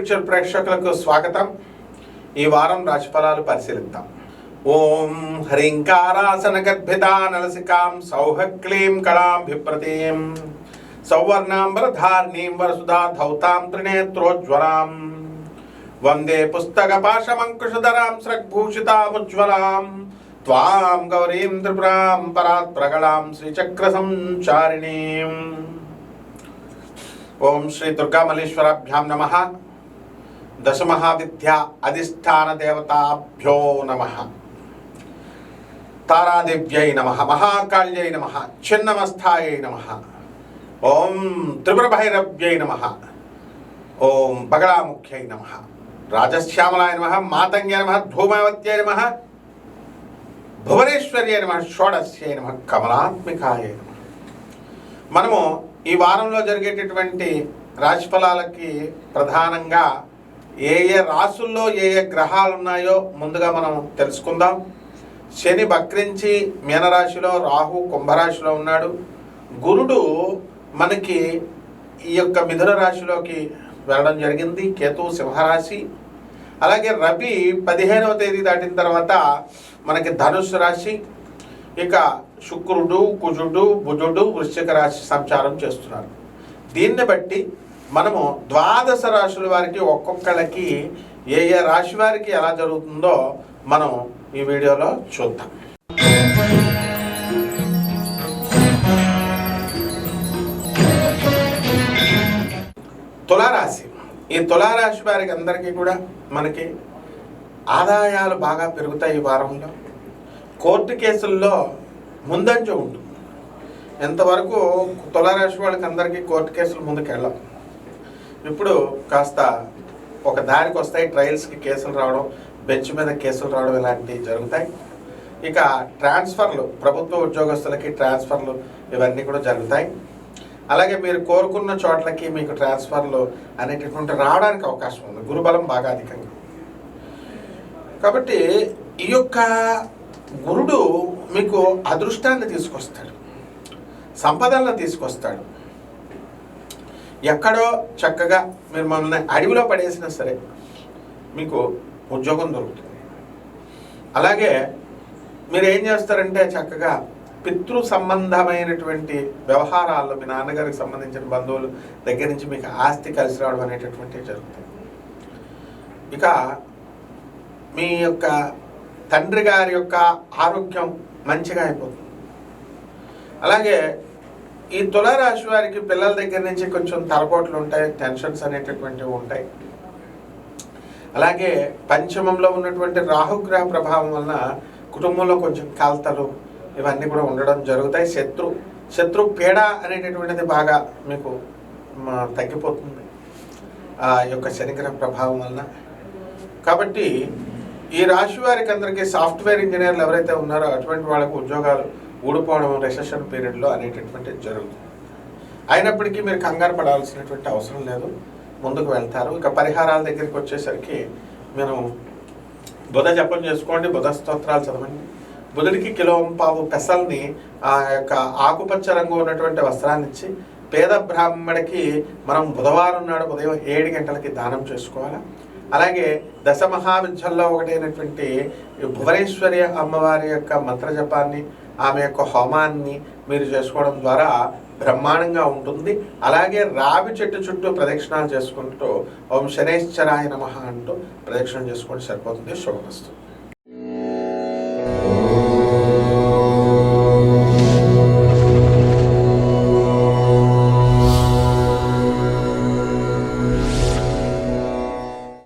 Picture ప్రేక్షకులకు స్వాగతం. ఈ వారం రాశిఫలాలు పరిశీలిద్దాం. ఓం హ్రీంకారాసన గర్భితా నలసికాం సౌహక్లీం కళాభిప్రతీం సౌవర్ణాంబరధార్ణీం వరసుధా ధౌతాం త్రినేత్రోజ్వలాం వందే పుస్తకపాశమంకుశధరాం స్రగ్భూషితాముజ్వలాం త్వాం గౌరీం త్రిపురాం పరాత్ప్రగళాం శ్రీచక్ర సంచారిణీం. ఓం శ్రీ దుర్గామల్లేశ్వరాభ్యాం నమః. దశమహావిద్యా అధిష్టాన దేవతాభ్యో నమః. తారాదేవ్యై నమః. మహాకాళ్యై నమః. చిన్నమస్థాయై నమః. ఓం త్రిపురభైరవ్యై నమః. ఓం బగళాముఖ్యై నమః. రాజశ్యామలాయ నమః. మాతంగ్యై నమః. ధూమవత్యై నమః. భువనేశ్వర్యై నమః. షోడశ్యై నమః. కమలాత్మికాయై నమః. మనము ఈ వారంలో జరిగేటటువంటి రాశిఫలాలకి ప్రధానంగా ఏ ఏ రాసుల్లో ఏ ఏ గ్రహాలు ఉన్నాయో ముందుగా మనం తెలుసుకుందాం. శని వక్రించి మీనరాశిలో, రాహు కుంభరాశిలో ఉన్నాడు. గురుడు మనకి ఈ యొక్క మిథున రాశిలోకి వెళ్ళడం జరిగింది. కేతు సింహరాశి. అలాగే రవి 15వ తేదీ దాటిన తర్వాత మనకి ధనుస్సు రాశి. ఇక శుక్రుడు, కుజుడు, బుధుడు వృశ్చిక రాశి సంచారం చేస్తున్నారు. దీన్ని బట్టి మనము ద్వాదశ రాశుల వారికి ఒక్కొక్కళ్ళకి ఏ ఏ రాశి వారికి ఎలా జరుగుతుందో మనం ఈ వీడియోలో చూద్దాం. తులారాశి. ఈ తులారాశి వారికి అందరికీ కూడా మనకి ఆదాయాలు బాగా పెరుగుతాయి. ఈ వారంలో కోర్టు కేసుల్లో ముందంజ ఉంటుంది. ఎంతవరకు తులారాశి వాళ్ళకి అందరికీ కోర్టు కేసులు ముందుకు వెళ్ళాం. ఇప్పుడు కాస్త ఒక దారికి వస్తాయి. ట్రయల్స్కి కేసులు రావడం, బెంచ్ మీద కేసులు రావడం ఇలాంటివి జరుగుతాయి. ఇక ట్రాన్స్ఫర్లు, ప్రభుత్వ ఉద్యోగస్తులకి ట్రాన్స్ఫర్లు ఇవన్నీ కూడా జరుగుతాయి. అలాగే మీరు కోరుకున్న చోట్లకి మీకు ట్రాన్స్ఫర్లు అనేటటువంటి రావడానికి అవకాశం ఉంది. గురుబలం బాగా అధికంగా. కాబట్టి ఈ యొక్క గురుడు మీకు అదృష్టాన్ని తీసుకొస్తాడు, సంపదలను తీసుకొస్తాడు. ఎక్కడో చక్కగా మీరు మమ్మల్ని అడవిలో పడేసినా సరే మీకు ఉద్యోగం దొరుకుతుంది. అలాగే మీరు ఏం చేస్తారంటే చక్కగా పితృ సంబంధమైనటువంటి వ్యవహారాల్లో మీ నాన్నగారికి సంబంధించిన బంధువులు దగ్గర నుంచి మీకు ఆస్తి కలిసి రావడం అనేటటువంటివి జరుగుతాయి. ఇక మీ యొక్క తండ్రి గారి యొక్క ఆరోగ్యం మంచిగా అయిపోతుంది. అలాగే ఈ తులారాశి వారికి పిల్లల దగ్గర నుంచి కొంచెం తలపోట్లు ఉంటాయి, టెన్షన్స్ అనేటటువంటివి ఉంటాయి. అలాగే పంచమంలో ఉన్నటువంటి రాహుగ్రహ ప్రభావం వలన కుటుంబంలో కొంచెం కలతలు ఇవన్నీ కూడా ఉండడం జరుగుతాయి. శత్రు పీడ అనేటటువంటిది బాగా మీకు తగ్గిపోతుంది ఆ యొక్క శనిగ్రహ ప్రభావం వలన. కాబట్టి ఈ రాశి వారికి అందరికీ సాఫ్ట్వేర్ ఇంజనీర్లు ఎవరైతే ఉన్నారో అటువంటి వాళ్ళకు ఉద్యోగాలు ఊడిపోవడం రిసెషన్ పీరియడ్లో అనేటటువంటిది జరుగుతుంది. అయినప్పటికీ మీరు కంగారు పడాల్సినటువంటి అవసరం లేదు, ముందుకు వెళ్తారు. ఇక పరిహారాల దగ్గరికి వచ్చేసరికి మీరు బుధ జపం చేసుకోండి, బుధ స్తోత్రాలు చదవండి. బుధుడికి కిలోంపావు పెసల్ని ఆ యొక్క ఆకుపచ్చ రంగు ఉన్నటువంటి వస్త్రాన్ని ఇచ్చి పేద బ్రాహ్మడికి మనం బుధవారం నాడు ఉదయం 7 గంటలకి దానం చేసుకోవాలి. అలాగే దశమహావిద్యల్లో ఒకటైనటువంటి భువనేశ్వరి అమ్మవారి యొక్క మంత్రజపాన్ని, ఆమె యొక్క హోమాన్ని మీరు చేసుకోవడం ద్వారా బ్రహ్మాండంగా ఉంటుంది. అలాగే రావి చెట్టు చుట్టూ ప్రదక్షిణాలు చేసుకుంటూ ఓం శనైశ్చరాయ నమః అంటూ ప్రదక్షిణ చేసుకోండి, సరిపోతుంది. శుభమస్తు.